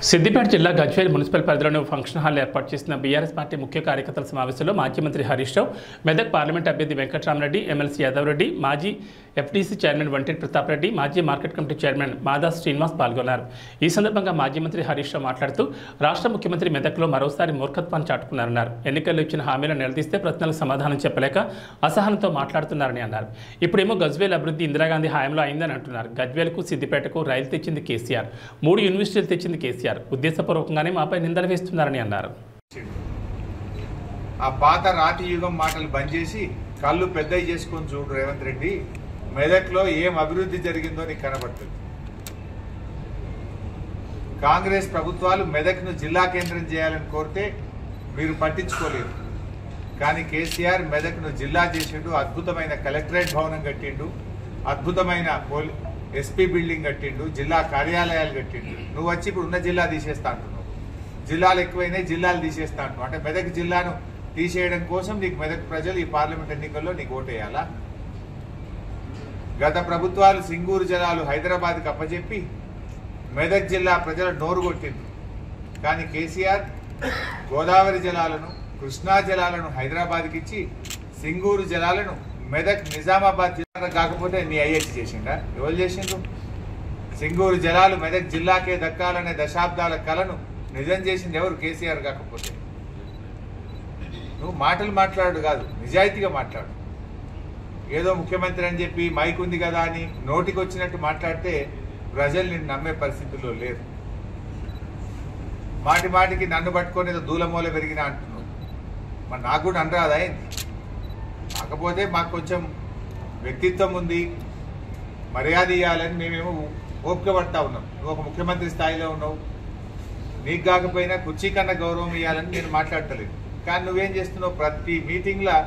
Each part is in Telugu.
సిద్దిపేట జిల్లా గజ్వేల్ మున్సిపల్ పరిధిలోని ఫంక్షన్ హాల్ ఏర్పాటు చేసిన బీఆర్ఎస్ పార్టీ ముఖ్య కార్యకర్తల సమావేశంలో మాజీ మంత్రి హరీష్ రావు, మెదక్ పార్లమెంట్ అభ్యర్థి వెంకట్రామరెడ్డి, ఎమ్మెల్సీ యాదవ్ రెడ్డి, మాజీ ఎఫ్టీసీ చైర్మన్ వంటేటి ప్రతాప్ రెడ్డి, మాజీ మార్కెట్ కమిటీ చైర్మన్ మాదా శ్రీనివాస్ పాల్గొన్నారు. ఈ సందర్భంగా మాజీ మంత్రి హరీష్ రావు మాట్లాడుతూ రాష్ట్ర ముఖ్యమంత్రి మెదక్లో మరోసారి మూర్ఖత్వాన్ని చాటుకున్నారన్నారు. ఎన్నికల్లో ఇచ్చిన హామీలను నిలదీస్తే ప్రశ్నలకు సమాధానం చెప్పలేక అసహనంతో మాట్లాడుతున్నారని అన్నారు. ఇప్పుడేమో గజ్వేల్ అభివృద్ధి ఇందిరాగాంధీ హయాంలో అయిందని అంటున్నారు. గజ్వేల్కు సిద్దిపేటకు రైలు తెచ్చింది కేసీఆర్, 3 యూనివర్సిటీలు తెచ్చింది కేసీఆర్. ఉద్దేశపూర్వకంగానే మాపై నిందలు వేస్తున్నారని అన్నారు. ఆ పాత రాతి యుగం మాటలు బంద్ చేసి కళ్ళు పెద్దవి చేసుకొని చూడు రేవంత్ రెడ్డి. మెదక్లో ఏం అభివృద్ధి జరిగిందో నీకు కనబడుతుంది. కాంగ్రెస్ ప్రభుత్వాలు మెదక్ను జిల్లా కేంద్రం చేయాలని కోరితే మీరు పట్టించుకోలేదు. కానీ కేసీఆర్ మెదక్ను జిల్లా చేసిండు. అద్భుతమైన కలెక్టరేట్ భవనం కట్టిండు, అద్భుతమైన ఎస్పీ బిల్డింగ్ కట్టిండు, జిల్లా కార్యాలయాలు కట్టిండు. నువ్వు వచ్చి ఇప్పుడు ఉన్న జిల్లా తీసేస్తా అంటున్నావు. జిల్లాలు ఎక్కువైనాయి, జిల్లాలు తీసేస్తా అంటున్నావు. అంటే మెదక్ జిల్లాను తీసేయడం కోసం నీకు మెదక్ ప్రజలు ఈ పార్లమెంట్ ఎన్నికల్లో నీకు ఓటేయాలా? గత ప్రభుత్వాలు సింగూరు జలాలు హైదరాబాద్కి అప్పచెప్పి మెదక్ జిల్లా ప్రజల నోరు కొట్టింది. కానీ కేసీఆర్ గోదావరి జలాలను, కృష్ణా జలాలను హైదరాబాద్కి ఇచ్చి సింగూరు జలాలను మెదక్ నిజామాబాద్ జిల్లా కాకపోతే నీ ఐఐటి చేసిండా? ఎవరు చేసిండ్రు? సింగూరు జలాలు మెదక్ జిల్లాకే దక్కాలనే దశాబ్దాల కలను నిజం చేసింది ఎవరు? కేసీఆర్ కాకపోతే. నువ్వు మాటలు మాట్లాడు కాదు, నిజాయితీగా మాట్లాడు. ఏదో ముఖ్యమంత్రి అని చెప్పి మైక్ ఉంది కదా అని నోటికి వచ్చినట్టు మాట్లాడితే ప్రజలు నిన్ను నమ్మే పరిస్థితుల్లో లేరు. మాటి మాటికి నన్ను పట్టుకొని ఏదో దూలమూల పెరిగినా అంటున్నావు. మరి నాకు కూడా అనరాదా ఏంటి? కాకపోతే మాకు కొంచెం వ్యక్తిత్వం ఉంది, మర్యాద ఇవ్వాలని మేమేమో ఓపిక పడతా ఉన్నాం. నువ్వు ఒక ముఖ్యమంత్రి స్థాయిలో ఉన్నావు, నీకు కాకపోయినా కుర్చీ కన్నా గౌరవం ఇవ్వాలని నేను మాట్లాడతలేదు. కానీ నువ్వేం చేస్తున్నావు? ప్రతి మీటింగ్లో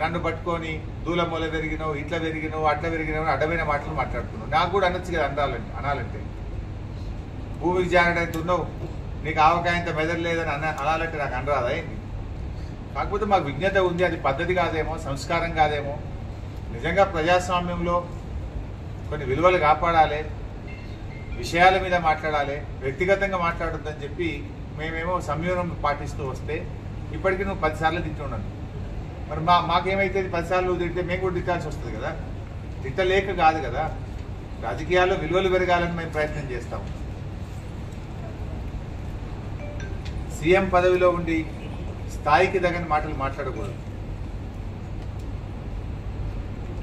నన్ను పట్టుకొని దూలమూల పెరిగినావు, ఇట్లా పెరిగినావు, అట్లా పెరిగినావు, అడ్డమైన మాటలు మాట్లాడుతున్నావు. నాకు కూడా అనొచ్చు కదా అనాలంటే. భూమికి జారడానికి ఉన్నావు, నీకు ఆవకాయంత మెదడలేదని అనాలంటే నాకు అనరాదా ఏంటి? కాకపోతే మాకు విజ్ఞత ఉంది, అది పద్ధతి కాదేమో, సంస్కారం కాదేమో. నిజంగా ప్రజాస్వామ్యంలో కొన్ని విలువలు కాపాడాలి, విషయాల మీద మాట్లాడాలి, వ్యక్తిగతంగా మాట్లాడొద్దని చెప్పి మేమేమో సంయమనం పాటిస్తూ వస్తే ఇప్పటికీ నువ్వు 10 సార్లు తిట్టున్నాను. మరి మాకేమైతే 10 సార్లు తింటే మేము కూడా తిట్టాల్సి వస్తుంది కదా. తిట్టలేక కాదు కదా, రాజకీయాల్లో విలువలు పెరగాలని మేము ప్రయత్నం చేస్తాము. సీఎం పదవిలో ఉండి స్థాయికి తగిన మాటలు మాట్లాడకూడదు.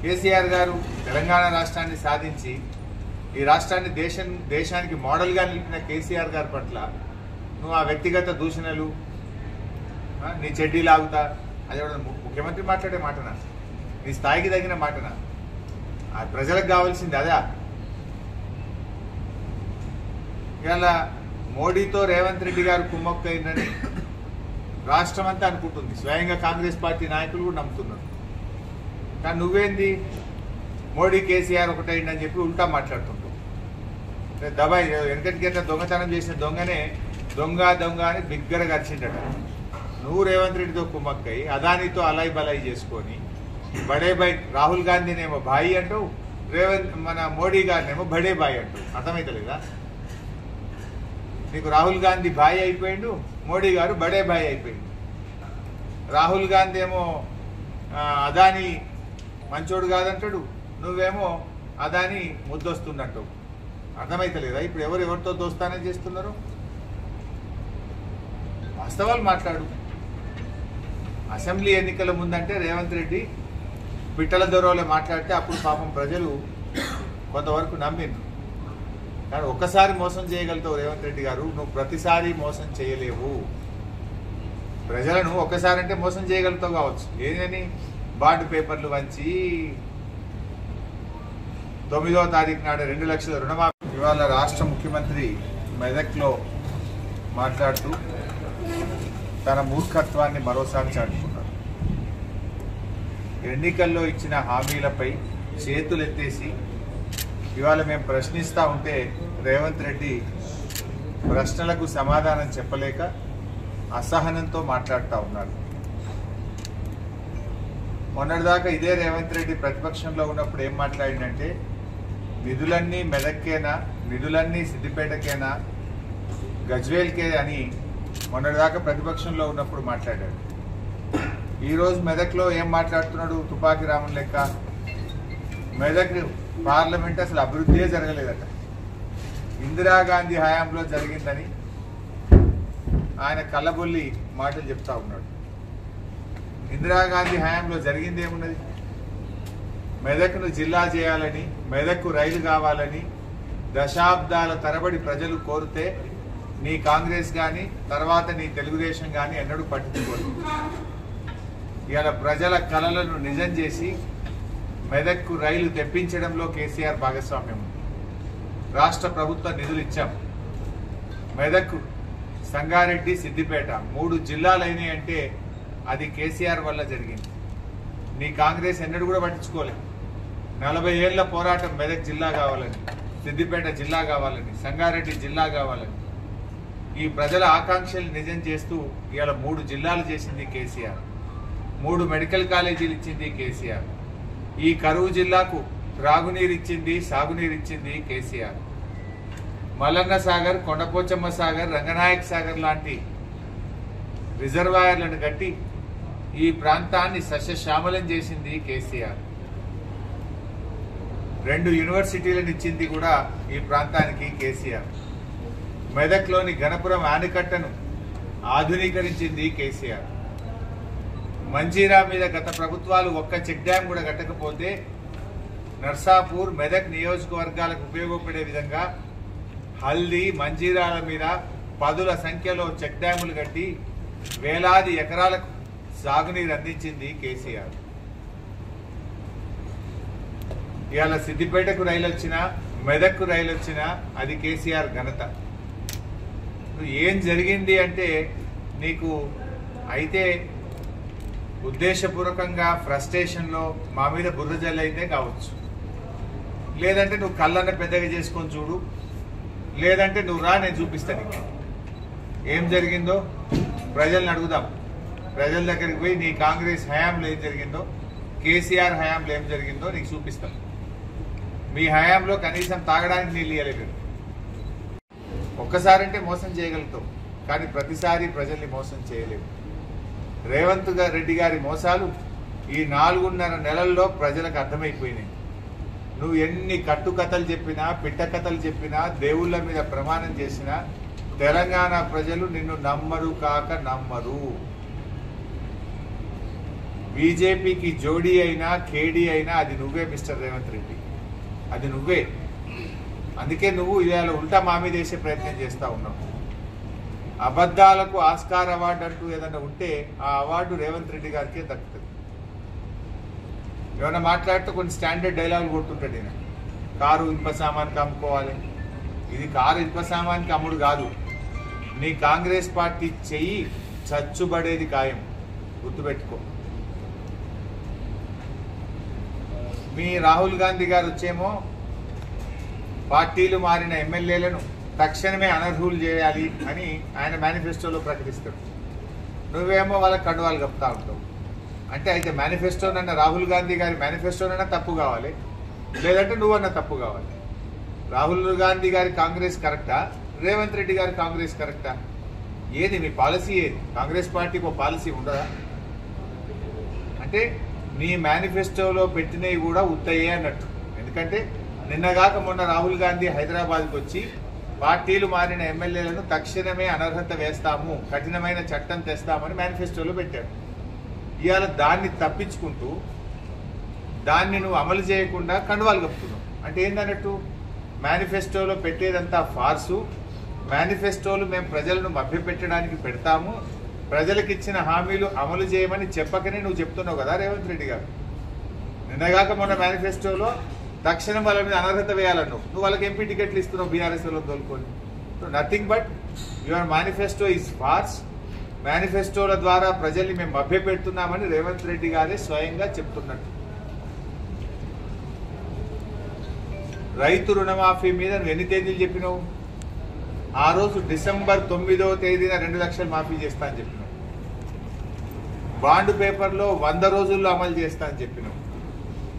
కేసీఆర్ గారు తెలంగాణ రాష్ట్రాన్ని సాధించి ఈ రాష్ట్రాన్ని దేశానికి మోడల్గా నిలిపిన కేసీఆర్ గారి పట్ల నువ్వు ఆ వ్యక్తిగత దూషణలు, నీ చెడ్డీ లాగుతా, అది ముఖ్యమంత్రి మాట్లాడే మాటనా? నీ స్థాయికి తగిన మాటనా? ఆ ప్రజలకు కావాల్సింది అదా? ఇలా మోడీతో రేవంత్ రెడ్డి గారు కుమ్మక్కైందని రాష్ట్రం అంతా అనుకుంటుంది, స్వయంగా కాంగ్రెస్ పార్టీ నాయకులు కూడా నమ్ముతున్నారు. కానీ నువ్వేంది మోడీ కేసీఆర్ ఒకటైందని చెప్పి ఉల్టా మాట్లాడుతుంటావు. దబాయి వెనకటికి దొంగతనం చేసిన దొంగనే దొంగ అని బిగ్గరగా గరిచిండట. నువ్వు రేవంత్ రెడ్డితో కుమ్మక్కై అదానితో అలాయి బలాయి చేసుకొని బడే బాయ్ రాహుల్ గాంధీనేమో బాయి అంటావు, మన మోడీ గారినేమో బడే బాయ్ అంటావు. అర్థమైతలేదా? నీకు రాహుల్ గాంధీ బాయ్ అయిపోయిండు, మోడీ గారు బడే బాయ్ అయిపోయిండు. రాహుల్ గాంధీ ఏమో అదాని మంచోడు కాదంటాడు, నువ్వేమో అదాని ముద్దొస్తుందంటావు. అర్థమైతలేదా? ఇప్పుడు ఎవరితో దోస్తానని చేస్తున్నారు? వాస్తవాలు మాట్లాడు. అసెంబ్లీ ఎన్నికల ముందంటే రేవంత్ రెడ్డి పిట్టల దొరవలో మాట్లాడితే అప్పుడు పాపం ప్రజలు కొంతవరకు నమ్మిండ్రు. కానీ ఒక్కసారి మోసం చేయగలుగుతావు రేవంత్ రెడ్డి గారు, నువ్వు ప్రతిసారి మోసం చేయలేవు. ప్రజలను ఒక్కసారి అంటే మోసం చేయగలుగుతావు కావచ్చు, ఏదని బాండ్ పేపర్లు వంచి 9వ తారీఖు నాడు 2 లక్షల రుణమాఫీ. ఇవాళ రాష్ట్ర ముఖ్యమంత్రి మెదక్లో మాట్లాడుతూ తన మూర్ఖత్వాన్ని మరోసారి చాటుకున్నారు. ఎన్నికల్లో ఇచ్చిన హామీలపై చేతులెత్తేసి ఇవాళ మేము ప్రశ్నిస్తూ ఉంటే రేవంత్ రెడ్డి ప్రశ్నలకు సమాధానం చెప్పలేక అసహనంతో మాట్లాడుతూ ఉన్నారు. మొన్నటిదాకా ఇదే రేవంత్ రెడ్డి ప్రతిపక్షంలో ఉన్నప్పుడు ఏం మాట్లాడిందంటే నిధులన్నీ మెదక్కేనా, నిధులన్నీ సిద్దిపేటకేనా, గజ్వేల్కే అని మొన్నటిదాకా ప్రతిపక్షంలో ఉన్నప్పుడు మాట్లాడాడు. ఈరోజు మెదక్లో ఏం మాట్లాడుతున్నాడు? తుపాకీ రామన్ లెక్క. మెదక్ పార్లమెంట్ అసలు అభివృద్ధే జరగలేదట. ఇందిరాగాంధీ హయాంలో జరిగిందని ఆయన కళ్ళబొల్లి మాటలు చెప్తా ఉన్నాడు. ఇందిరాగాంధీ హయాంలో జరిగింది ఏమున్నది? మెదక్ను జిల్లా చేయాలని, మెదక్కు రైలు కావాలని దశాబ్దాల తరబడి ప్రజలు కోరితే నీ కాంగ్రెస్ కానీ తర్వాత నీ తెలుగుదేశం కానీ ఎన్నడూ పట్టించుకోలేదు. ఇవాళ ప్రజల కలలను నిజం చేసి మెదక్కు రైలు తెప్పించడంలో కేసీఆర్ భాగస్వామ్యం ఉంది. రాష్ట్ర ప్రభుత్వ నిధులు ఇచ్చాం. మెదక్, సంగారెడ్డి, సిద్దిపేట 3 జిల్లాలైనాయి అంటే అది కేసీఆర్ వల్ల జరిగింది. నీ కాంగ్రెస్ ఎన్నడూ కూడా పట్టించుకోలేదు. 40 ఏళ్ల పోరాటం మెదక్ జిల్లా కావాలని, సిద్దిపేట జిల్లా కావాలని, సంగారెడ్డి జిల్లా కావాలని ఈ ప్రజల ఆకాంక్షలు నిజం చేస్తూ ఇవాళ 3 జిల్లాలు చేసింది కేసీఆర్. 3 మెడికల్ కాలేజీలు ఇచ్చింది కేసీఆర్. ఈ కరువు జిల్లాకు త్రాగునీరు ఇచ్చింది, సాగునీరు ఇచ్చింది కేసీఆర్. మల్లన్న సాగర్, కొండపోచమ్మ సాగర్, రంగనాయక్ సాగర్ లాంటి రిజర్వాయర్లను కట్టి ఈ ప్రాంతాన్ని సస్యశ్యామలం చేసింది కేసీఆర్. 2 యూనివర్సిటీలను ఇచ్చింది కూడా ఈ ప్రాంతానికి కేసీఆర్. మెదక్లోని గణపురం ఆనకట్టను ఆధునీకరించింది కేసీఆర్. మంజీరా మీద గత ప్రభుత్వాలు ఒక్క చెక్ డ్యాం కూడా కట్టకపోతే నర్సాపూర్, మెదక్ నియోజకవర్గాలకు ఉపయోగపడే విధంగా హల్దీ, మంజీరాల మీద 10ల సంఖ్యలో చెక్ డ్యాములు కట్టి వేలాది ఎకరాలకు సాగునీరు అందించింది కేసీఆర్. ఇవాళ సిద్దిపేటకు రైలు వచ్చినా, మెదక్కు రైలు వచ్చినా అది కేసీఆర్ ఘనత. ఏం జరిగింది అంటే నీకు అయితే ఉద్దేశపూర్వకంగా ఫ్రస్ట్రేషన్లో మా మీద బుర్ర జల్లైతే కావచ్చు, లేదంటే నువ్వు కళ్ళన్న పెద్దగా చేసుకొని చూడు, లేదంటే నువ్వు రా, నేను చూపిస్తా నీకు ఏం జరిగిందో. ప్రజల్ని అడుగుదాం. ప్రజల దగ్గరికి పోయి నీ కాంగ్రెస్ హయాంలో ఏం జరిగిందో, కేసీఆర్ హయాంలో ఏం జరిగిందో నీకు చూపిస్తాం. మీ హయాంలో కనీసం తాగడానికి నీళ్ళు ఇవ్వలేదు. ఒక్కసారంటే మోసం చేయగలుగుతావు, కానీ ప్రతిసారి ప్రజల్ని మోసం చేయలేవు. రేవంత్ రెడ్డి గారి మోసాలు ఈ 4.5 నెలల్లో ప్రజలకు అర్థమైపోయినాయి. నువ్వు ఎన్ని కట్టుకథలు చెప్పినా, పిట్ట కథలు చెప్పినా, దేవుళ్ళ మీద ప్రమాణం చేసినా తెలంగాణ ప్రజలు నిన్ను నమ్మరు కాక నమ్మరు. బీజేపీకి జోడీ అయినా, కేడీ అయినా అది నువ్వే మిస్టర్ రేవంత్ రెడ్డి, అది నువ్వే. అందుకే నువ్వు ఇవాళ ఉల్టా మా మీద వేసే ప్రయత్నం చేస్తూ ఉన్నావు. అబద్ధాలకు ఆస్కార్ అవార్డు అంటూ ఏదైనా ఉంటే ఆ అవార్డు రేవంత్ రెడ్డి గారికే దక్కుతుంది. ఏమైనా మాట్లాడితే కొన్ని స్టాండర్డ్ డైలాగులు కొడుతుంటాడు ఈయన. కారు ఇనుప సామాన్కి అమ్ముకోవాలి. ఇది కారు ఇనుప సామాన్కి అమ్ముడు కాదు. నీ కాంగ్రెస్ పార్టీ చెయ్యి చచ్చుబడేది ఖాయం, గుర్తుపెట్టుకో. మీ రాహుల్ గాంధీ గారు వచ్చేమో పార్టీలు మారిన ఎమ్మెల్యేలను తక్షణమే అనర్హులు చేయాలి అని ఆయన మేనిఫెస్టోలో ప్రకటిస్తాడు. నువ్వేమో వాళ్ళకి కండువాలు కప్పుతా ఉంటావు. అంటే అయితే మేనిఫెస్టోనన్నా, రాహుల్ గాంధీ గారి మేనిఫెస్టోనన్నా తప్పు కావాలి, లేదంటే నువ్వన్నా తప్పు కావాలి. రాహుల్ గాంధీ గారి కాంగ్రెస్ కరెక్టా, రేవంత్ రెడ్డి గారి కాంగ్రెస్ కరెక్టా? ఏది మీ పాలసీ? ఏది? కాంగ్రెస్ పార్టీకి ఒక పాలసీ ఉండదా? అంటే నీ మేనిఫెస్టోలో పెట్టినవి కూడా ఉత్తయ్యే అన్నట్టు. ఎందుకంటే నిన్నగాక మొన్న రాహుల్ గాంధీ హైదరాబాద్కి వచ్చి పార్టీలు మారిన ఎమ్మెల్యేలను తక్షణమే అనర్హత వేస్తాము, కఠినమైన చట్టం తెస్తామని మేనిఫెస్టోలో పెట్టాడు. ఇవాళ దాన్ని తప్పించుకుంటూ దాన్ని నువ్వు అమలు చేయకుండా కండువాలు కప్పుతున్నావు. అంటే ఏందన్నట్టు? మేనిఫెస్టోలో పెట్టేదంతా ఫార్సు. మేనిఫెస్టోలు మేము ప్రజలను మభ్యపెట్టడానికి పెడతాము, ప్రజలకు ఇచ్చిన హామీలు అమలు చేయమని చెప్పకనే నువ్వు చెప్తున్నావు కదా రేవంత్ రెడ్డి గారు. నిన్నగాక మొన్న మేనిఫెస్టోలో తక్షణం వాళ్ళ మీద అనర్హత వేయాలన్నావు. నువ్వు వాళ్ళకి ఎంపీ టికెట్లు ఇస్తున్నావు బీఆర్ఎస్ వాళ్ళని తోలుకొని. So nothing but your manifesto is farce. మేనిఫెస్టోల ద్వారా ప్రజల్ని మేము మభ్యపెడుతున్నామని రేవంత్ రెడ్డి గారే స్వయంగా చెప్తున్నట్టు. రైతు రుణమాఫీ మీద నువ్వు ఎన్ని తేదీలు చెప్పినావు? ఆ రోజు డిసెంబర్ 9వ తేదీన 2 లక్షలు మాఫీ చేస్తా అని చెప్పినావు. బాండ్ పేపర్లో 100 రోజుల్లో అమలు చేస్తా అని చెప్పినావు.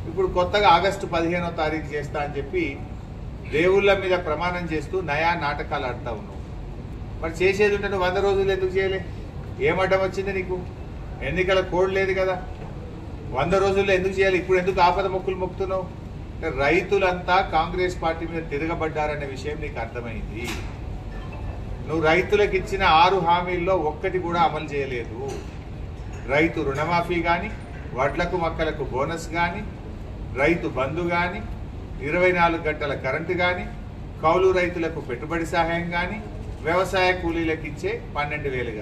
ఇప్పుడు కొత్తగా ఆగస్టు 15వ తారీఖు చేస్తా అని చెప్పి దేవుళ్ళ మీద ప్రమాణం చేస్తూ నయా నాటకాలు ఆడుతూ ఉన్నావు. మరి చేసేది ఉంటే నువ్వు 100 రోజులు ఎందుకు చేయలే? ఏం అడ్డం వచ్చింది నీకు? ఎన్నికల కోడ్ లేదు కదా, 100 రోజుల్లో ఎందుకు చేయాలి? ఇప్పుడు ఎందుకు ఆపద మొక్కులు మొక్కుతున్నావు? రైతులంతా కాంగ్రెస్ పార్టీ మీద తిరగబడ్డారనే విషయం నీకు అర్థమైంది. నువ్వు రైతులకు ఇచ్చిన 6 హామీల్లో ఒక్కటి కూడా అమలు చేయలేదు. రైతు రుణమాఫీ కానీ, వడ్లకు మక్కలకు బోనస్ కానీ, రైతు బంధు కానీ, 24 గంటల కరెంటు కానీ, కౌలు రైతులకు పెట్టుబడి సహాయం కానీ, వ్యవసాయ కూలీలకు ఇచ్చే 12,000 కానీ